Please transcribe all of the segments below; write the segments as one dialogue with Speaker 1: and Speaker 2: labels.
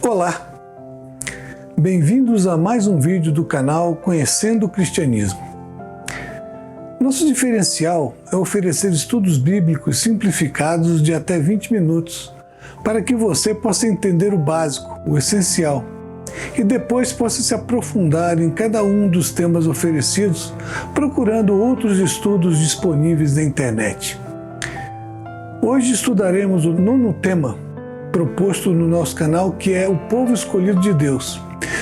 Speaker 1: Olá! Bem-vindos a mais um vídeo do canal Conhecendo o Cristianismo. Nosso diferencial é oferecer estudos bíblicos simplificados de até 20 minutos, para que você possa entender o básico, o essencial, e depois possa se aprofundar em cada um dos temas oferecidos, procurando outros estudos disponíveis na internet. Hoje estudaremos o 9º tema proposto no nosso canal, que é o povo escolhido de Deus.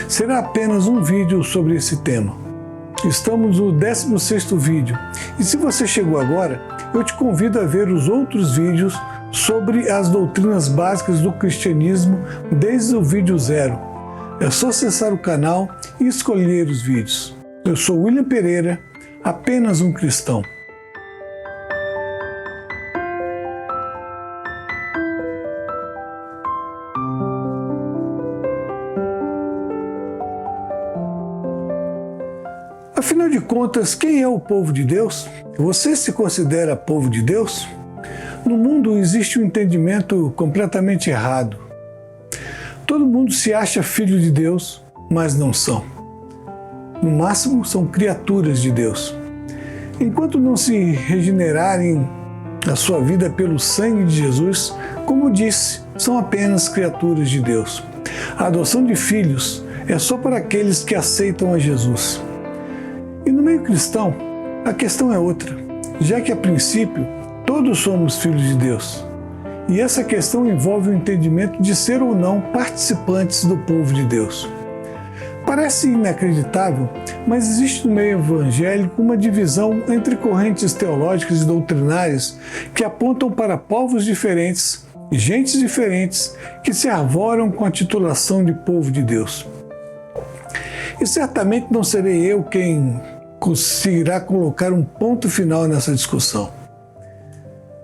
Speaker 1: Será apenas um vídeo sobre esse tema. Estamos no 16º vídeo, e se você chegou agora, eu te convido a ver os outros vídeos sobre as doutrinas básicas do cristianismo desde o vídeo 0. É só acessar o canal e escolher os vídeos. Eu sou William Pereira, apenas um cristão. Afinal de contas, quem é o povo de Deus? Você se considera povo de Deus? No mundo existe um entendimento completamente errado. Todo mundo se acha filho de Deus, mas não são. No máximo, são criaturas de Deus. Enquanto não se regenerarem a sua vida pelo sangue de Jesus, como disse, são apenas criaturas de Deus. A adoção de filhos é só para aqueles que aceitam a Jesus. E no meio cristão, a questão é outra, já que a princípio todos somos filhos de Deus. E essa questão envolve o entendimento de ser ou não participantes do povo de Deus. Parece inacreditável, mas existe no meio evangélico uma divisão entre correntes teológicas e doutrinárias que apontam para povos diferentes, gentes diferentes, que se arvoram com a titulação de povo de Deus. E certamente não serei eu quem conseguirá colocar um ponto final nessa discussão.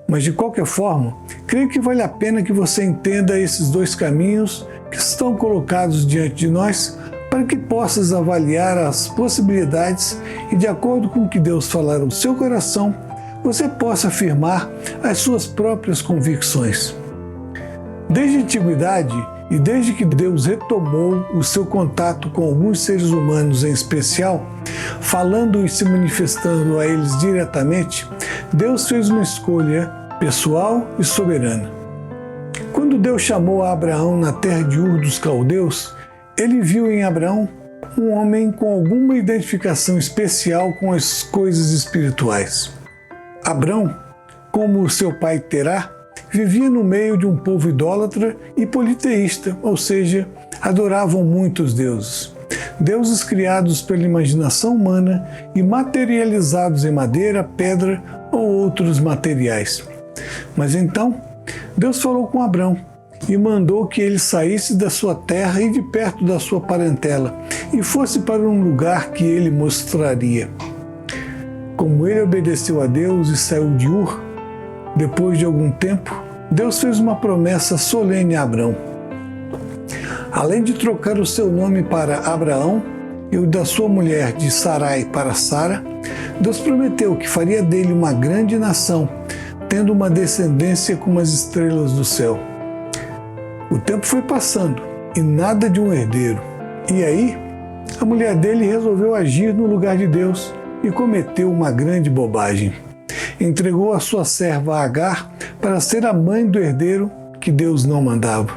Speaker 1: Mas de qualquer forma, creio que vale a pena que você entenda esses dois caminhos que estão colocados diante de nós, para que possas avaliar as possibilidades e, de acordo com o que Deus falar ao seu coração, você possa afirmar as suas próprias convicções. Desde a antiguidade, e desde que Deus retomou o seu contato com alguns seres humanos em especial, falando e se manifestando a eles diretamente, Deus fez uma escolha pessoal e soberana. Quando Deus chamou a Abraão na terra de Ur dos Caldeus, ele viu em Abraão um homem com alguma identificação especial com as coisas espirituais. Abraão, como seu pai Terá, vivia no meio de um povo idólatra e politeísta, ou seja, adoravam muitos deuses. Deuses criados pela imaginação humana e materializados em madeira, pedra ou outros materiais. Mas então, Deus falou com Abrão e mandou que ele saísse da sua terra e de perto da sua parentela e fosse para um lugar que ele mostraria. Como ele obedeceu a Deus e saiu de Ur, depois de algum tempo, Deus fez uma promessa solene a Abrão. Além de trocar o seu nome para Abraão e o da sua mulher de Sarai para Sara, Deus prometeu que faria dele uma grande nação, tendo uma descendência como as estrelas do céu. O tempo foi passando e nada de um herdeiro. E aí, a mulher dele resolveu agir no lugar de Deus e cometeu uma grande bobagem. Entregou a sua serva Agar para ser a mãe do herdeiro que Deus não mandava.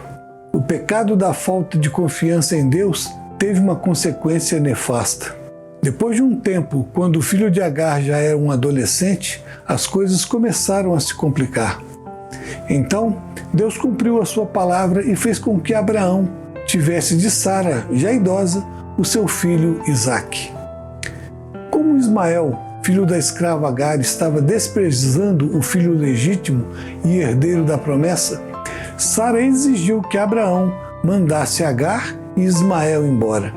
Speaker 1: O pecado da falta de confiança em Deus teve uma consequência nefasta. Depois de um tempo, quando o filho de Agar já era um adolescente, as coisas começaram a se complicar. Então, Deus cumpriu a sua palavra e fez com que Abraão tivesse de Sara, já idosa, o seu filho Isaque. Como Ismael, filho da escrava Agar, estava desprezando o filho legítimo e herdeiro da promessa, Sara exigiu que Abraão mandasse Agar e Ismael embora.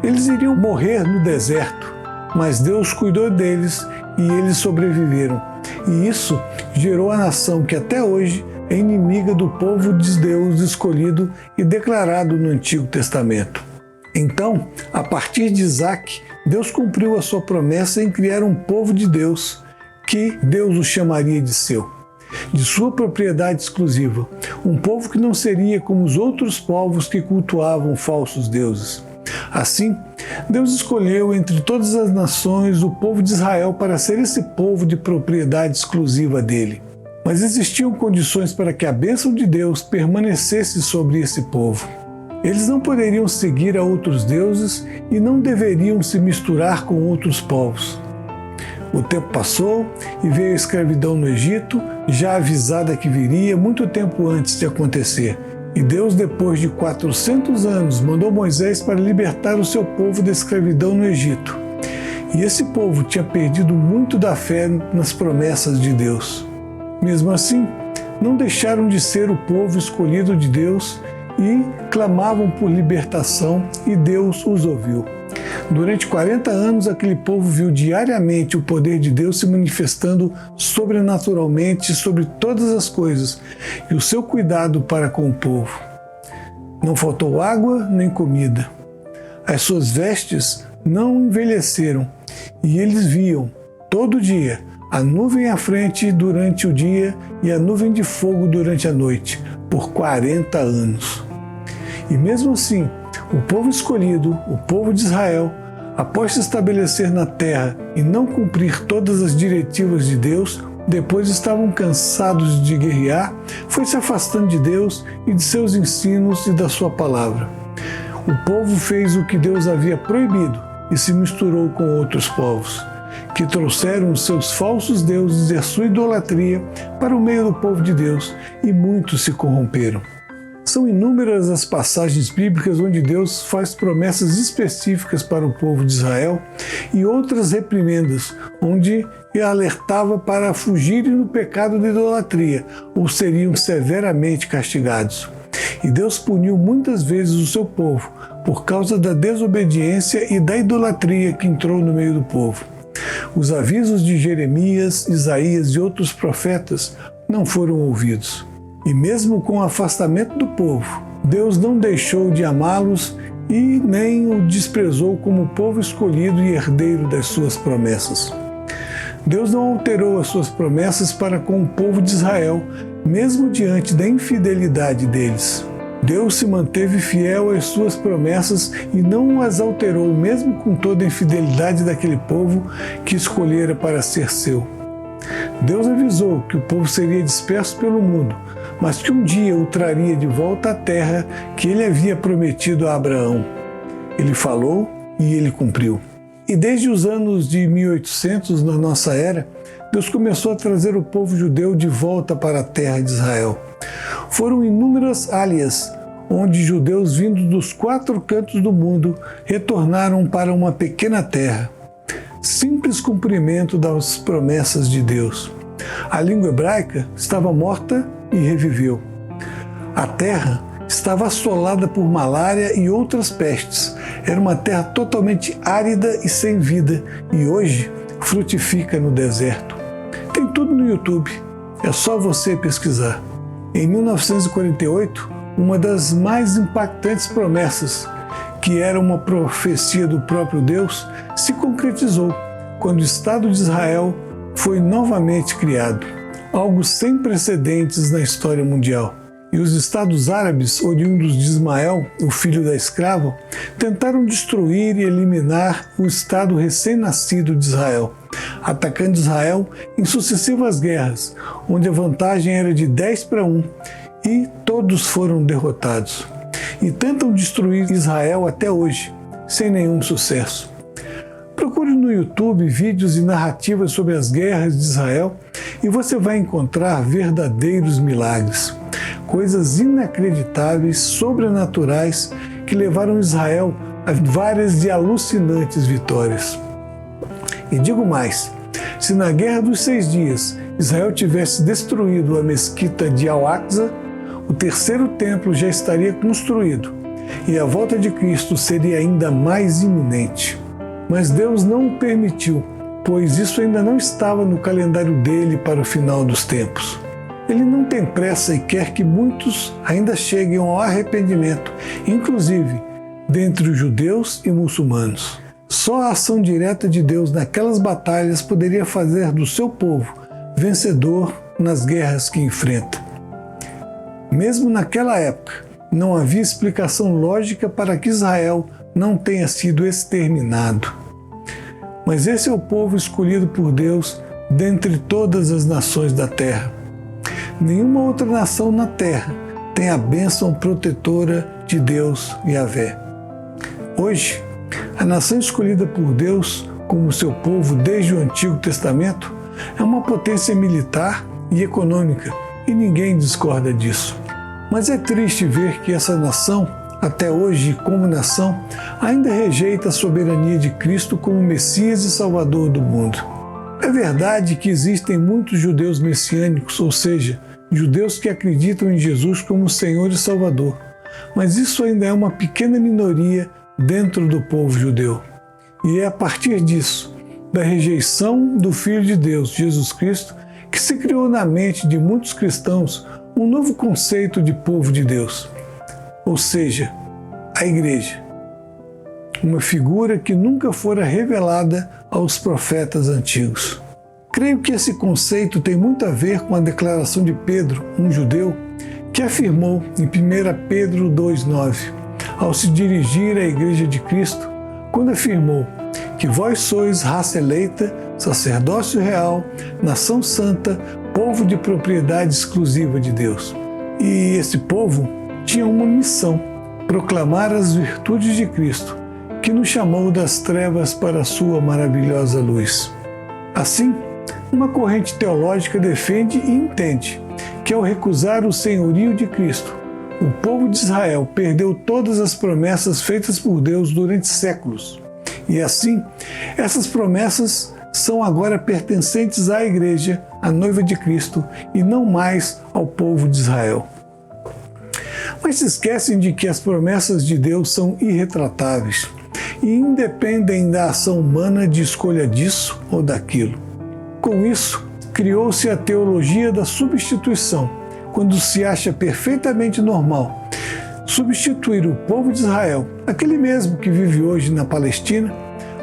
Speaker 1: Eles iriam morrer no deserto, mas Deus cuidou deles e eles sobreviveram. E isso gerou a nação que até hoje é inimiga do povo de Deus escolhido e declarado no Antigo Testamento. Então, a partir de Isaque, Deus cumpriu a sua promessa em criar um povo de Deus, que Deus o chamaria de seu. de sua propriedade exclusiva, um povo que não seria como os outros povos que cultuavam falsos deuses. Assim, Deus escolheu entre todas as nações o povo de Israel para ser esse povo de propriedade exclusiva dele. Mas existiam condições para que a bênção de Deus permanecesse sobre esse povo. Eles não poderiam seguir a outros deuses e não deveriam se misturar com outros povos. O tempo passou e veio a escravidão no Egito, já avisada que viria muito tempo antes de acontecer. E Deus, depois de 400 anos, mandou Moisés para libertar o seu povo da escravidão no Egito. E esse povo tinha perdido muito da fé nas promessas de Deus. Mesmo assim, não deixaram de ser o povo escolhido de Deus e clamavam por libertação, e Deus os ouviu. Durante 40 anos, aquele povo viu diariamente o poder de Deus se manifestando sobrenaturalmente sobre todas as coisas e o seu cuidado para com o povo. Não faltou água nem comida. As suas vestes não envelheceram e eles viam, todo dia, a nuvem à frente durante o dia e a nuvem de fogo durante a noite, por 40 anos. E mesmo assim, o povo escolhido, o povo de Israel, após se estabelecer na terra e não cumprir todas as diretivas de Deus, depois estavam cansados de guerrear, foi se afastando de Deus e de seus ensinos e da sua palavra. O povo fez o que Deus havia proibido e se misturou com outros povos, que trouxeram os seus falsos deuses e a sua idolatria para o meio do povo de Deus, e muitos se corromperam. São inúmeras as passagens bíblicas onde Deus faz promessas específicas para o povo de Israel e outras reprimendas, onde alertava para fugirem do pecado da idolatria, ou seriam severamente castigados. E Deus puniu muitas vezes o seu povo por causa da desobediência e da idolatria que entrou no meio do povo. Os avisos de Jeremias, Isaías e outros profetas não foram ouvidos. E mesmo com o afastamento do povo, Deus não deixou de amá-los e nem o desprezou como povo escolhido e herdeiro das suas promessas. Deus não alterou as suas promessas para com o povo de Israel, mesmo diante da infidelidade deles. Deus se manteve fiel às suas promessas e não as alterou, mesmo com toda a infidelidade daquele povo que escolhera para ser seu. Deus avisou que o povo seria disperso pelo mundo, mas que um dia o traria de volta à terra que ele havia prometido a Abraão. Ele falou e ele cumpriu. E desde os anos de 1800, na nossa era, Deus começou a trazer o povo judeu de volta para a terra de Israel. Foram inúmeras áreas onde judeus vindos dos 4 cantos do mundo retornaram para uma pequena terra. Simples cumprimento das promessas de Deus. A língua hebraica estava morta e reviveu. A terra estava assolada por malária e outras pestes. Era uma terra totalmente árida e sem vida, e hoje frutifica no deserto. Tem tudo no YouTube, é só você pesquisar. Em 1948, uma das mais impactantes promessas, que era uma profecia do próprio Deus, se concretizou quando o Estado de Israel foi novamente criado, algo sem precedentes na história mundial. E os Estados Árabes, oriundos de Ismael, o filho da escrava, tentaram destruir e eliminar o Estado recém-nascido de Israel, atacando Israel em sucessivas guerras, onde a vantagem era de 10-1, e todos foram derrotados. E tentam destruir Israel até hoje, sem nenhum sucesso. Procure no YouTube vídeos e narrativas sobre as guerras de Israel e você vai encontrar verdadeiros milagres, coisas inacreditáveis, sobrenaturais, que levaram Israel a várias e alucinantes vitórias. E digo mais, se na Guerra dos 6 Dias Israel tivesse destruído a mesquita de Al-Aqsa, o 3º templo já estaria construído e a volta de Cristo seria ainda mais iminente. Mas Deus não o permitiu, pois isso ainda não estava no calendário dele para o final dos tempos. Ele não tem pressa e quer que muitos ainda cheguem ao arrependimento, inclusive dentre os judeus e muçulmanos. Só a ação direta de Deus naquelas batalhas poderia fazer do seu povo vencedor nas guerras que enfrenta. Mesmo naquela época, não havia explicação lógica para que Israel não tenha sido exterminado. Mas esse é o povo escolhido por Deus dentre todas as nações da terra. Nenhuma outra nação na terra tem a bênção protetora de Deus, Yahvé. Hoje, a nação escolhida por Deus como seu povo desde o Antigo Testamento é uma potência militar e econômica, e ninguém discorda disso. Mas é triste ver que essa nação, até hoje como nação, ainda rejeita a soberania de Cristo como Messias e Salvador do mundo. É verdade que existem muitos judeus messiânicos, ou seja, judeus que acreditam em Jesus como Senhor e Salvador, mas isso ainda é uma pequena minoria dentro do povo judeu. E é a partir disso, da rejeição do Filho de Deus, Jesus Cristo, que se criou na mente de muitos cristãos um novo conceito de povo de Deus, ou seja, a igreja, uma figura que nunca fora revelada aos profetas antigos. Creio que esse conceito tem muito a ver com a declaração de Pedro, um judeu, que afirmou em 1 Pedro 2,9, ao se dirigir à igreja de Cristo, quando afirmou que vós sois raça eleita, sacerdócio real, nação santa, povo de propriedade exclusiva de Deus. E esse povo tinha uma missão, proclamar as virtudes de Cristo, que nos chamou das trevas para a sua maravilhosa luz. Assim, uma corrente teológica defende e entende que ao recusar o senhorio de Cristo, o povo de Israel perdeu todas as promessas feitas por Deus durante séculos. E assim, essas promessas são agora pertencentes à igreja, à noiva de Cristo, e não mais ao povo de Israel. Mas se esquecem de que as promessas de Deus são irretratáveis e independem da ação humana de escolha disso ou daquilo. Com isso, criou-se a teologia da substituição, quando se acha perfeitamente normal substituir o povo de Israel, aquele mesmo que vive hoje na Palestina,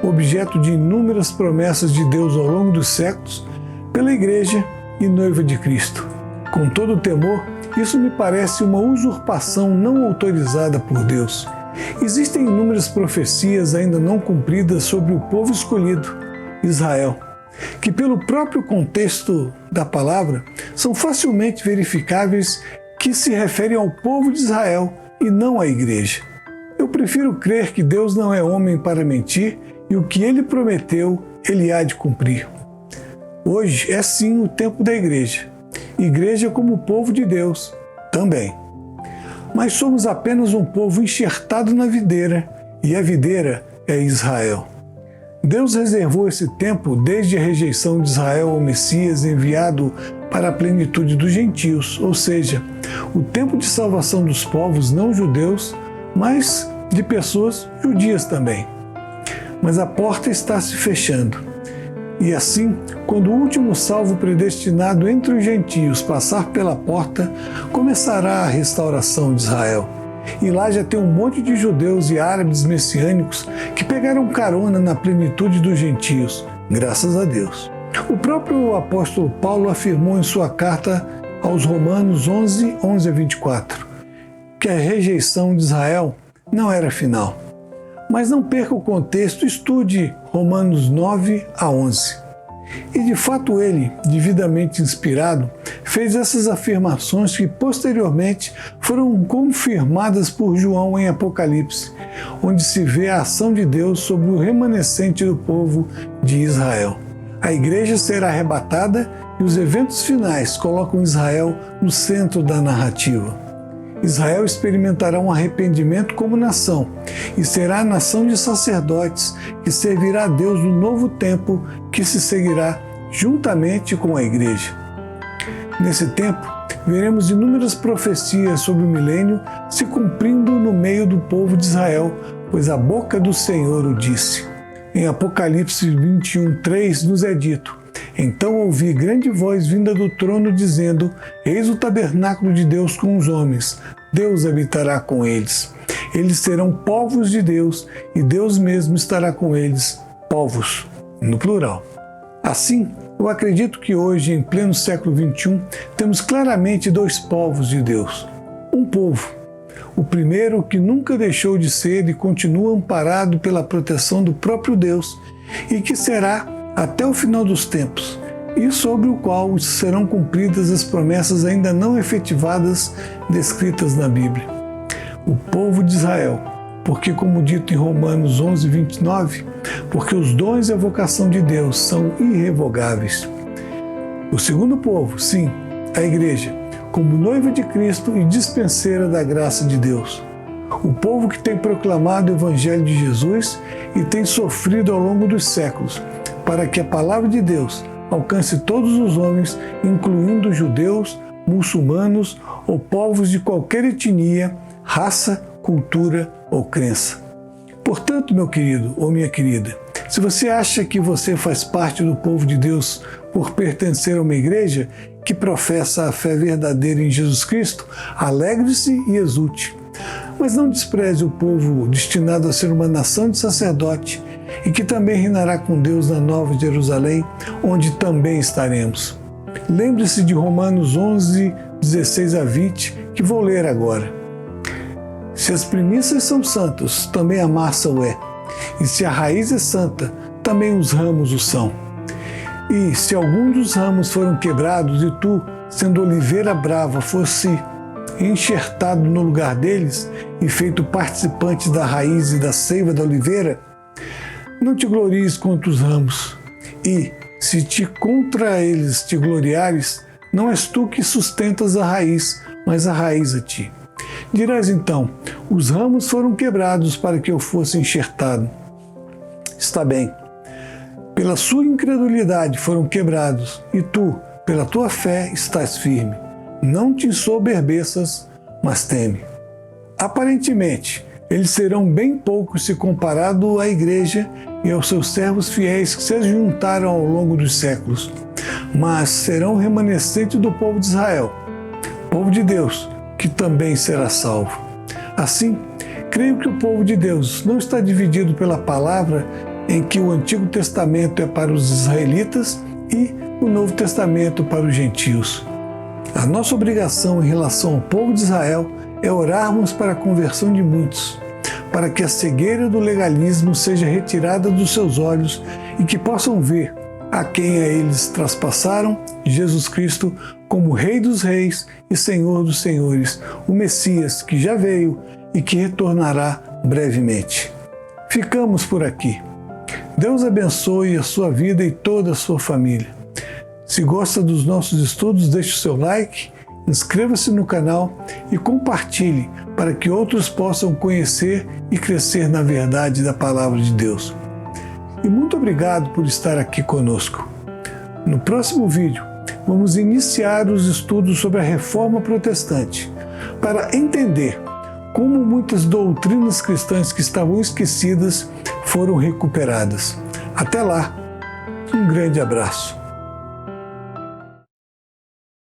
Speaker 1: objeto de inúmeras promessas de Deus ao longo dos séculos, pela igreja e noiva de Cristo. Com todo o temor, isso me parece uma usurpação não autorizada por Deus. Existem inúmeras profecias ainda não cumpridas sobre o povo escolhido, Israel, que pelo próprio contexto da palavra são facilmente verificáveis que se referem ao povo de Israel e não à igreja. Eu prefiro crer que Deus não é homem para mentir e o que ele prometeu, ele há de cumprir. Hoje é sim o tempo da igreja. Igreja como povo de Deus, também. Mas somos apenas um povo enxertado na videira, e a videira é Israel. Deus reservou esse tempo desde a rejeição de Israel ao Messias enviado para a plenitude dos gentios, ou seja, o tempo de salvação dos povos não judeus, mas de pessoas judias também. Mas a porta está se fechando. E assim, quando o último salvo predestinado entre os gentios passar pela porta, começará a restauração de Israel. E lá já tem um monte de judeus e árabes messiânicos que pegaram carona na plenitude dos gentios, graças a Deus. O próprio apóstolo Paulo afirmou em sua carta aos Romanos 11:11-24, que a rejeição de Israel não era final. Mas não perca o contexto, estude Romanos 9-11. E de fato ele, devidamente inspirado, fez essas afirmações que posteriormente foram confirmadas por João em Apocalipse, onde se vê a ação de Deus sobre o remanescente do povo de Israel. A igreja será arrebatada e os eventos finais colocam Israel no centro da narrativa. Israel experimentará um arrependimento como nação e será a nação de sacerdotes que servirá a Deus no novo tempo que se seguirá juntamente com a igreja. Nesse tempo, veremos inúmeras profecias sobre o milênio se cumprindo no meio do povo de Israel, pois a boca do Senhor o disse. Em Apocalipse 21:3 nos é dito: então ouvi grande voz vinda do trono dizendo: eis o tabernáculo de Deus com os homens, Deus habitará com eles. Eles serão povos de Deus e Deus mesmo estará com eles, povos, no plural. Assim, Eu acredito que hoje, em pleno século XXI, temos claramente dois povos de Deus. Um povo, o primeiro que nunca deixou de ser e continua amparado pela proteção do próprio Deus e que será até o final dos tempos, e sobre o qual serão cumpridas as promessas ainda não efetivadas descritas na Bíblia. O povo de Israel, porque, como dito em Romanos 11, 29, porque os dons e a vocação de Deus são irrevogáveis. O segundo povo, sim, a Igreja, como noiva de Cristo e dispenseira da graça de Deus. O povo que tem proclamado o Evangelho de Jesus e tem sofrido ao longo dos séculos, para que a palavra de Deus alcance todos os homens, incluindo judeus, muçulmanos ou povos de qualquer etnia, raça, cultura ou crença. Portanto, meu querido ou minha querida, se você acha que você faz parte do povo de Deus por pertencer a uma igreja que professa a fé verdadeira em Jesus Cristo, alegre-se e exulte. Mas não despreze o povo destinado a ser uma nação de sacerdote e que também reinará com Deus na Nova Jerusalém, onde também estaremos. Lembre-se de Romanos 11, 16 a 20, que vou ler agora. Se as primícias são santas, também a massa o é. E se a raiz é santa, também os ramos o são. E se algum dos ramos foram quebrados e tu, sendo oliveira brava, fosse enxertado no lugar deles e feito participante da raiz e da seiva da oliveira, não te glories contra os ramos. E, se contra eles te gloriares, não és tu que sustentas a raiz, mas a raiz a ti. Dirás então, os ramos foram quebrados para que eu fosse enxertado. Está bem. Pela sua incredulidade foram quebrados, e tu, pela tua fé, estás firme. Não te ensoberbeças, mas teme. Aparentemente, eles serão bem poucos se comparado à igreja e aos seus servos fiéis que se juntaram ao longo dos séculos, mas serão remanescentes do povo de Israel, povo de Deus, que também será salvo. Assim, creio que o povo de Deus não está dividido pela palavra em que o Antigo Testamento é para os israelitas e o Novo Testamento para os gentios. A nossa obrigação em relação ao povo de Israel é orarmos para a conversão de muitos, para que a cegueira do legalismo seja retirada dos seus olhos e que possam ver a quem a eles traspassaram, Jesus Cristo, como Rei dos Reis e Senhor dos Senhores, o Messias que já veio e que retornará brevemente. Ficamos por aqui. Deus abençoe a sua vida e toda a sua família. Se gosta dos nossos estudos, deixe o seu like, inscreva-se no canal e compartilhe para que outros possam conhecer e crescer na verdade da Palavra de Deus. E muito obrigado por estar aqui conosco. No próximo vídeo, vamos iniciar os estudos sobre a Reforma Protestante, para entender como muitas doutrinas cristãs que estavam esquecidas foram recuperadas. Até lá, um grande abraço.